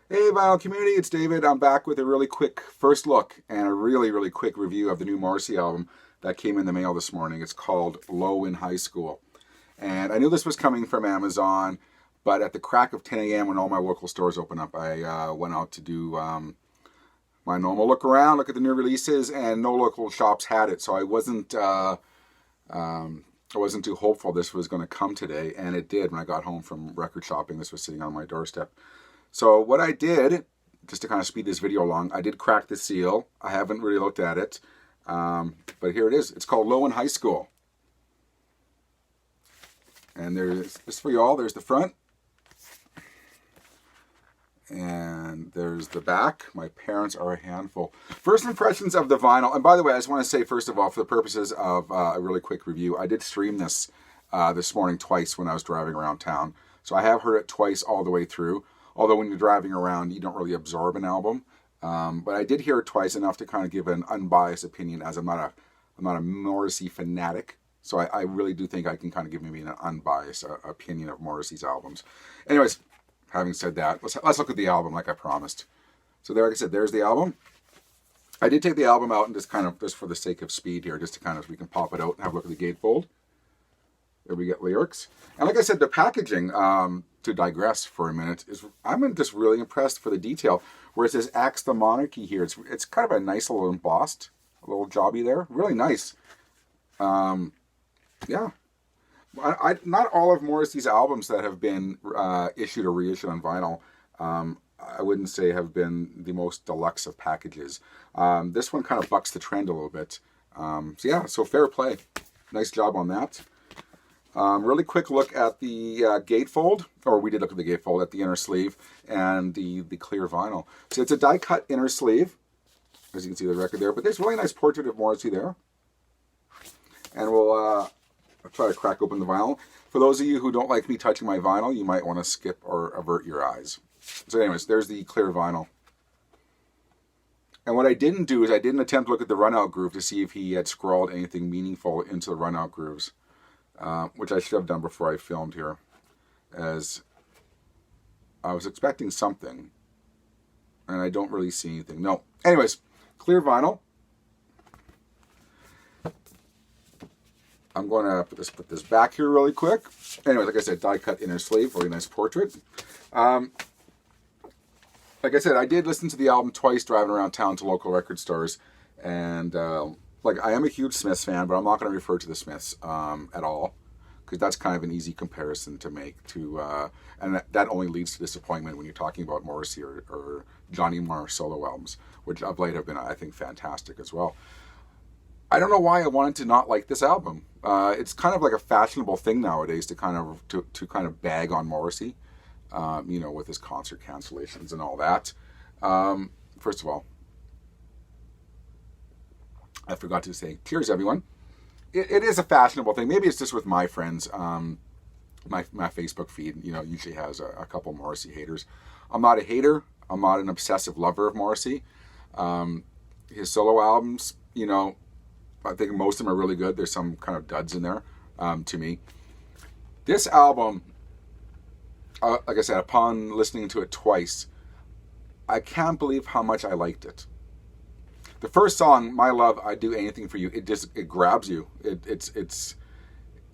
Hey, Vinyl community, it's David. I'm back with a really quick first look and a really quick review of the new Morrissey album that came in the mail this morning. It's called Low in High School. And I knew this was coming from Amazon, but at the crack of 10 a.m. when all my local stores open up, I went out to do my normal look around, look at the new releases, and no local shops had it. So I wasn't too hopeful this was going to come today, and it did. When I got home from record shopping, this was sitting on my doorstep. So what I did, just to kind of speed this video along, I did crack the seal. I haven't really looked at it, but here it is. It's called Low in High School. And there's this for y'all. There's the front. And there's the back. My parents are a handful. First impressions of the vinyl. And by the way, I just want to say, first of all, for the purposes of a really quick review, I did stream this this morning twice when I was driving around town. So I have heard it twice all the way through. Although when you're driving around, you don't really absorb an album. But I did hear it twice enough to kind of give an unbiased opinion, as I'm not a Morrissey fanatic. So I really do think I can kind of give maybe an unbiased opinion of Morrissey's albums. Anyways, having said that, let's look at the album like I promised. So there, like I said, there's the album. I did take the album out and just for the sake of speed here, just to kind of, we can pop it out and have a look at the gatefold. There we get lyrics. And like I said, the packaging, to digress for a minute, I'm just really impressed for the detail. Where it says Axe the Monarchy here, it's kind of a nice little embossed, a little jobby there. Really nice. Yeah. Not all of Morrissey's albums that have been issued or reissued on vinyl, I wouldn't say have been the most deluxe of packages. This one kind of bucks the trend a little bit. So fair play. Nice job on that. Really quick look at the gatefold, or we did look at the gatefold, at the inner sleeve and the clear vinyl. So it's a die cut inner sleeve, as you can see the record there, but there's a really nice portrait of Morrissey there. And I'll try to crack open the vinyl. For those of you who don't like me touching my vinyl, you might want to skip or avert your eyes. So anyways, there's the clear vinyl. And what I didn't do is I didn't attempt to look at the run-out groove to see if he had scrawled anything meaningful into the run-out grooves. Which I should have done before I filmed here, as I was expecting something, and I don't really see anything. No. Anyways, clear vinyl. I'm going to put this back here really quick. Anyways, like I said, die cut inner sleeve, really nice portrait. Like I said, I did listen to the album twice driving around town to local record stores, and I am a huge Smiths fan, but I'm not going to refer to the Smiths at all, because that's kind of an easy comparison to make and that only leads to disappointment when you're talking about Morrissey or Johnny Marr solo albums, which of late have been, I think, fantastic as well. I don't know why I wanted to not like this album. It's kind of like a fashionable thing nowadays to kind of bag on Morrissey, with his concert cancellations and all that. First of all, I forgot to say, cheers, everyone. It is a fashionable thing. Maybe it's just with my friends. My Facebook feed, usually has a couple Morrissey haters. I'm not a hater. I'm not an obsessive lover of Morrissey. His solo albums, I think most of them are really good. There's some kind of duds in there, to me. This album, like I said, upon listening to it twice, I can't believe how much I liked it. The first song, "My Love, I'd Do Anything for You," it grabs you. It's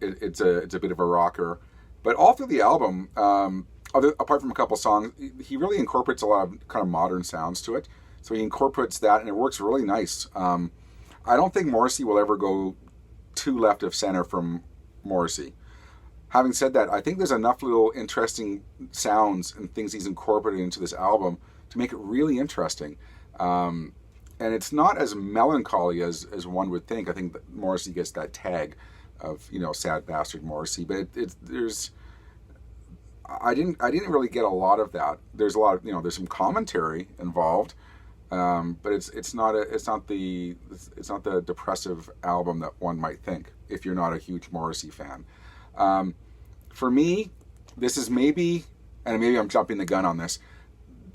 a bit of a rocker, but all through the album, apart from a couple songs, he really incorporates a lot of kind of modern sounds to it. So he incorporates that, and it works really nice. I don't think Morrissey will ever go too left of center from Morrissey. Having said that, I think there's enough little interesting sounds and things he's incorporated into this album to make it really interesting. And it's not as melancholy as one would think. I think that Morrissey gets that tag of, sad bastard Morrissey, but I didn't really get a lot of that. There's a lot of, there's some commentary involved, but it's not the depressive album that one might think if you're not a huge Morrissey fan. For me, this is maybe I'm jumping the gun on this.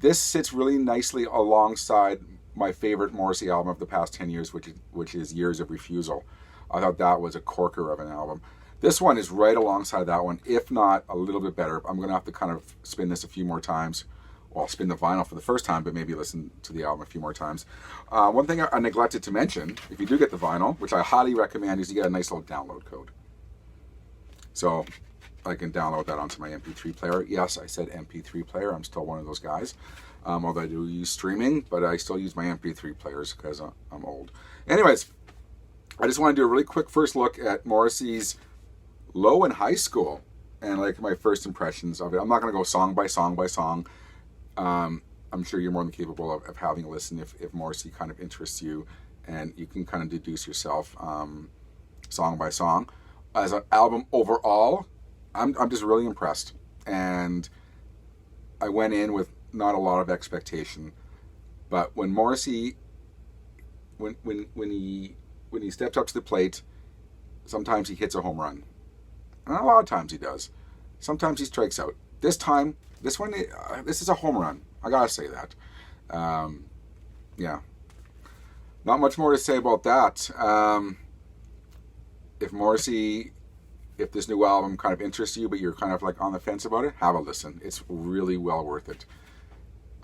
This sits really nicely alongside my favorite Morrissey album of the past 10 years, which is Years of Refusal. I thought that was a corker of an album. This one is right alongside that one, if not a little bit better. I'm going to have to kind of spin this a few more times, well, I'll spin the vinyl for the first time, but maybe listen to the album a few more times. One thing I neglected to mention, if you do get the vinyl, which I highly recommend, is you get a nice little download code. So I can download that onto my MP3 player. Yes, I said MP3 player. I'm still one of those guys. Although I do use streaming, but I still use my MP3 players because I'm old. Anyways, I just want to do a really quick first look at Morrissey's Low in High School and like my first impressions of it. I'm not going to go song by song by song. I'm sure you're more than capable of having a listen if Morrissey kind of interests you, and you can kind of deduce yourself song by song. As an album overall, I'm just really impressed, and I went in with not a lot of expectation, but when Morrissey, when he steps up to the plate, sometimes he hits a home run, and a lot of times he does. Sometimes he strikes out. This one, this is a home run. I gotta say that. Yeah, not much more to say about that. If this new album kind of interests you, but you're kind of like on the fence about it, have a listen. It's really well worth it.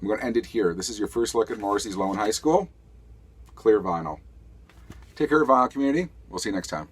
I'm going to end it here. This is your first look at Morrissey's Low in High School. Clear vinyl. Take care, vinyl community. We'll see you next time.